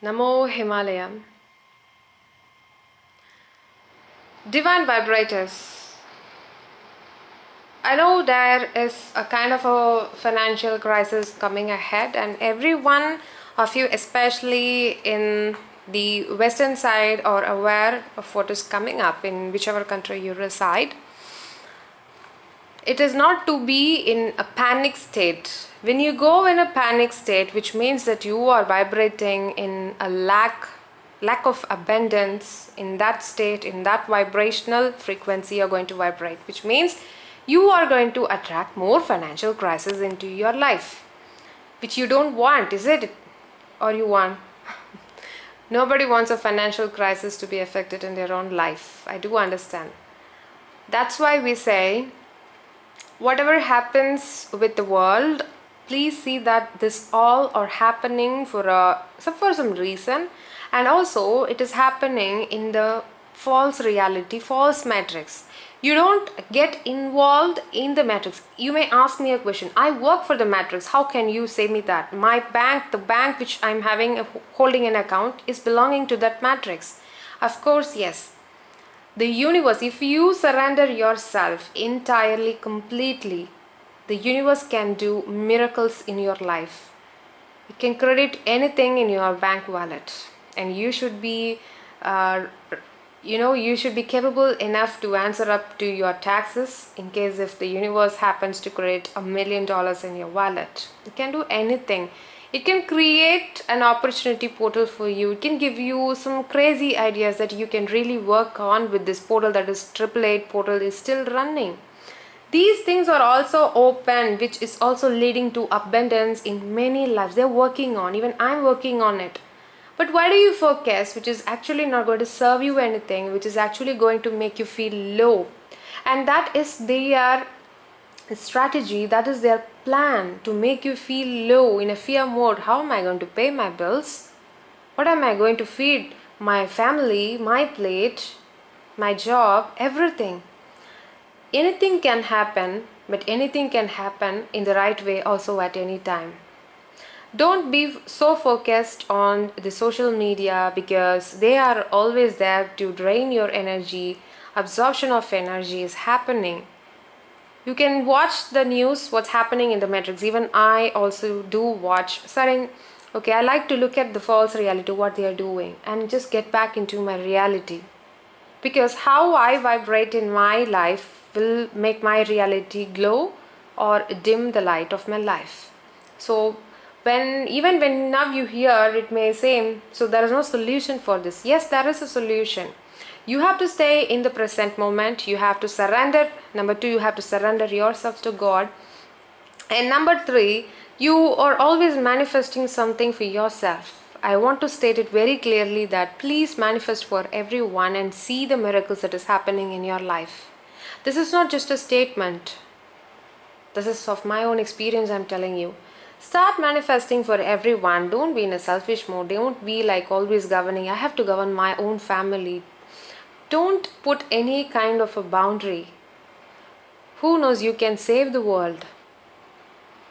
Namo Himalaya. Divine vibrators. I know there is a kind of a financial crisis coming ahead, and every one of you, especially in the western side, are aware of what is coming up in whichever country you reside. It is not to be in a panic state. When you go in a panic state, which means that you are vibrating in a lack of abundance, in that state, in that vibrational frequency you're going to vibrate, which means you are going to attract more financial crisis into your life, which you don't want, is it? Or you want? Nobody wants a financial crisis to be affected in their own life. I do understand. That's why we say whatever happens with the world, please see that this all are happening for some reason, and also it is happening in the false reality, false matrix. You don't get involved in the matrix. You may ask me a question. I work for the matrix. How can you say me that? My bank, the bank which I'm having holding an account, is belonging to that matrix. Of course, yes. The universe, if you surrender yourself entirely, completely, the universe can do miracles in your life. It can credit anything in your bank wallet, and you should be you should be capable enough to answer up to your taxes in case if the universe happens to credit $1 million in your wallet. It can do anything. It can create an opportunity portal for you. It can give you some crazy ideas that you can really work on with this portal, that is 888 portal is still running. These things are also open, which is also leading to abundance in many lives. They're working on, even I'm working on it. But why do you focus, which is actually not going to serve you anything, which is actually going to make you feel low? And that is their strategy, that is their plan, to make you feel low in a fear mode. How am I going to pay my bills? What am I going to feed my family, my plate, my job, everything? Anything can happen, but anything can happen in the right way also at any time. Don't be so focused on the social media, because they are always there to drain your energy. Absorption of energy is happening. You can watch the news, what's happening in the matrix. Even I also do watch certain, okay, I like to look at the false reality, what they are doing, and just get back into my reality, because how I vibrate in my life will make my reality glow or dim the light of my life. So when now you hear it may seem, so there is no solution for this. Yes, there is a solution. You have to stay in the present moment. You have to surrender. Number 2, you have to surrender yourself to God. And number 3, you are always manifesting something for yourself. I want to state it very clearly that please manifest for everyone and see the miracles that is happening in your life. This is not just a statement. This is of my own experience, I'm telling you. Start manifesting for everyone. Don't be in a selfish mode. Don't be like always governing. I have to govern my own family. Don't put any kind of a boundary. Who knows, you can save the world.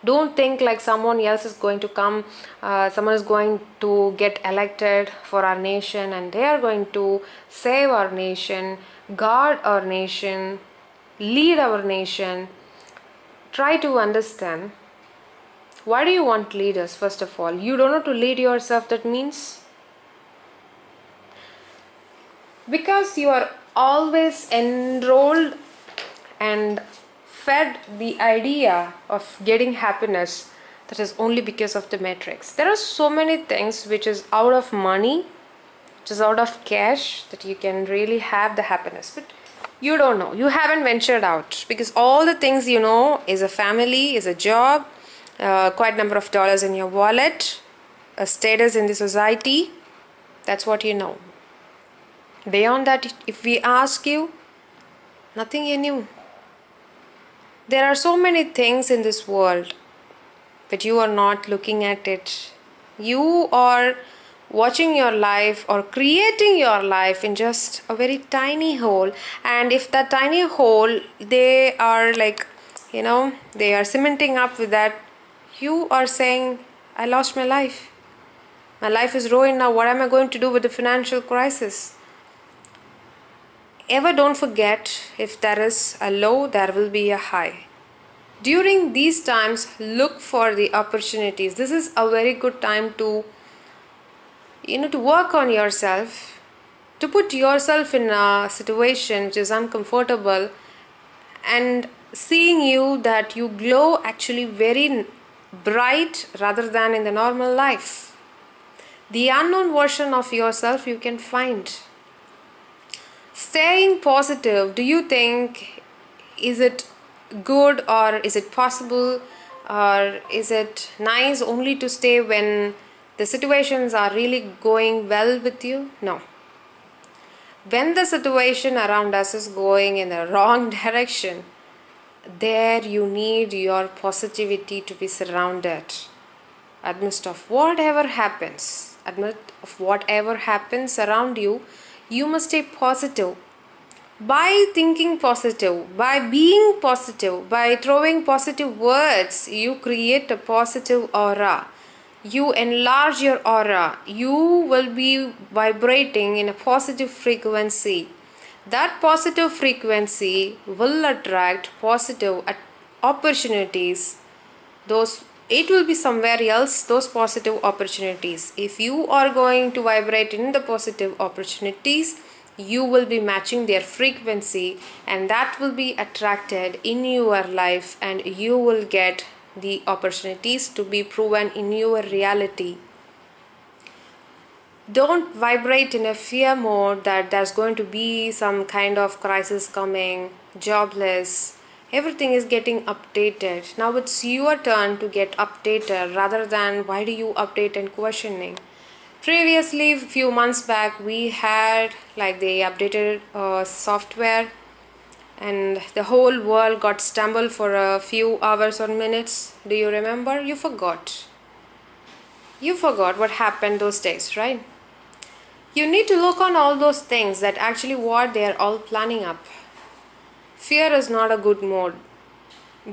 Don't think like someone else is going to come, someone is going to get elected for our nation and they are going to save our nation, guard our nation, lead our nation. Try to understand, why do you want leaders? First of all, you don't know to lead yourself. That means because you are always enrolled and fed the idea of getting happiness, that is only because of the matrix. There are so many things which is out of money, which is out of cash, that you can really have the happiness, but you don't know, you haven't ventured out, because all the things you know is a family, is a job, quite number of dollars in your wallet, a status in the society. That's what you know. Beyond that, if we ask you, nothing you knew. There are so many things in this world, but you are not looking at it. You are watching your life or creating your life in just a very tiny hole. And if that tiny hole, they are like, they are cementing up with that, you are saying, I lost my life. My life is ruined now. What am I going to do with the financial crisis? Ever don't forget, if there is a low, there will be a high. During these times, look for the opportunities. This is a very good time to to work on yourself, to put yourself in a situation which is uncomfortable, and seeing you that you glow actually very bright rather than in the normal life. The unknown version of yourself you can find. Staying positive, do you think, is it good, or is it possible, or is it nice only to stay when the situations are really going well with you? No. When the situation around us is going in the wrong direction, there you need your positivity to be surrounded. Amidst of whatever happens, around you, you must stay positive. By thinking positive, by being positive, by throwing positive words, you create a positive aura. You enlarge your aura. You will be vibrating in a positive frequency. That positive frequency will attract positive opportunities. Those it will be somewhere else, those positive opportunities. If you are going to vibrate in the positive opportunities, you will be matching their frequency, and that will be attracted in your life, and you will get the opportunities to be proven in your reality. Don't vibrate in a fear mode that there's going to be some kind of crisis coming, jobless. Everything is getting updated. Now it's your turn to get updated rather than why do you update and questioning. Previously, few months back, we had like the updated software, and the whole world got stumbled for a few hours or minutes. Do you remember? You forgot. You forgot what happened those days, right? You need to look on all those things that actually what they are all planning up. Fear is not a good mode.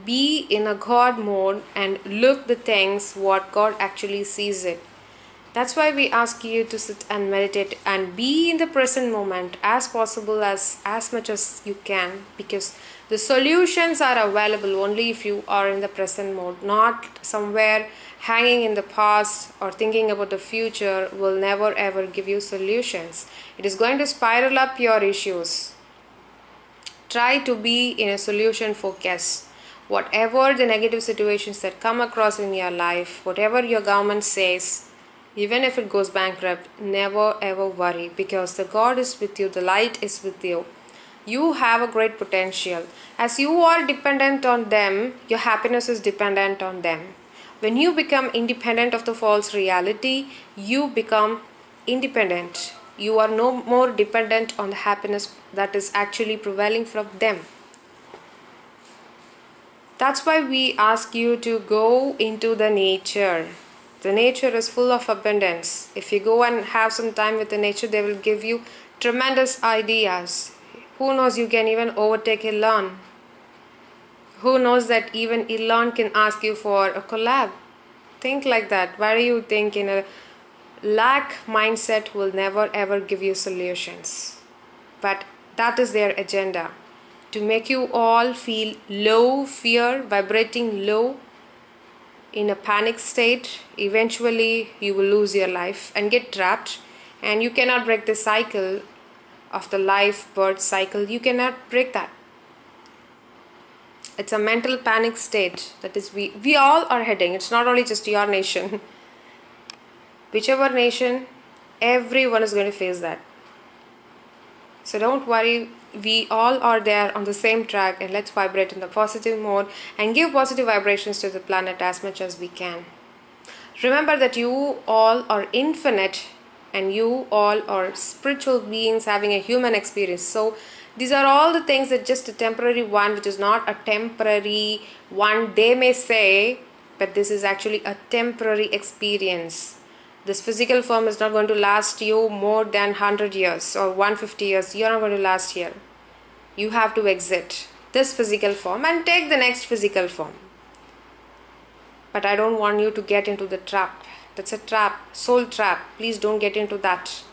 Be in a God mode and look the things what God actually sees it. That's why we ask you to sit and meditate and be in the present moment as possible, as much as you can, because the solutions are available only if you are in the present mode, not somewhere hanging in the past or thinking about the future will never ever give you solutions. It is going to spiral up your issues. Try to be in a solution focus. Whatever the negative situations that come across in your life, whatever your government says, even if it goes bankrupt, never ever worry, because the God is with you, the light is with you. You have a great potential. As you are dependent on them, your happiness is dependent on them. When you become independent of the false reality, you become independent. You are no more dependent on the happiness that is actually prevailing from them. That's why we ask you to go into the nature. The nature is full of abundance. If you go and have some time with the nature, they will give you tremendous ideas. Who knows, you can even overtake Elon. Who knows that even Elon can ask you for a collab. Think like that. Why do you think in a lack mindset will never ever give you solutions? But that is their agenda, to make you all feel low, fear, vibrating low, in a panic state. Eventually you will lose your life and get trapped, and you cannot break the cycle of the life birth cycle. You cannot break that. It's a mental panic state that is we all are heading. It's not only just your nation. Whichever nation, everyone is going to face that. So don't worry, we all are there on the same track, and let's vibrate in the positive mode and give positive vibrations to the planet as much as we can. Remember that you all are infinite, and you all are spiritual beings having a human experience. So these are all the things that just a temporary one, which is not a temporary one, they may say, but this is actually a temporary experience. This physical form is not going to last you more than 100 years or 150 years. You are not going to last here. You have to exit this physical form and take the next physical form. But I don't want you to get into the trap That's a trap, soul trap. Please don't get into that.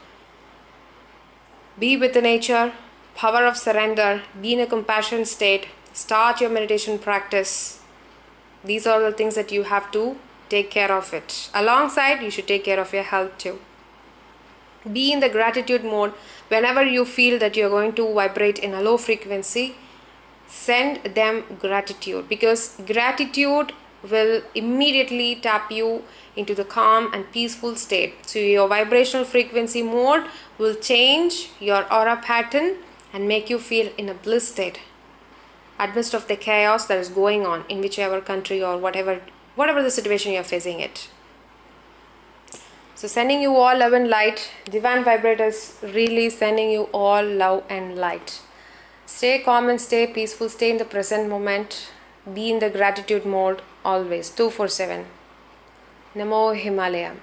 Be with the nature, power of surrender, be in a compassion state, start your meditation practice. These are the things that you have to take care of it. Alongside, you should take care of your health too. Be in the gratitude mode. Whenever you feel that you're going to vibrate in a low frequency, send them gratitude, because gratitude will immediately tap you into the calm and peaceful state. So your vibrational frequency mode will change your aura pattern and make you feel in a bliss state amidst of the chaos that is going on in whichever country or whatever the situation you are facing it. So sending you all love and light. Divine vibrators really sending you all love and light. Stay calm and stay peaceful. Stay in the present moment. Be in the gratitude mode always, 247. Namo Himalaya.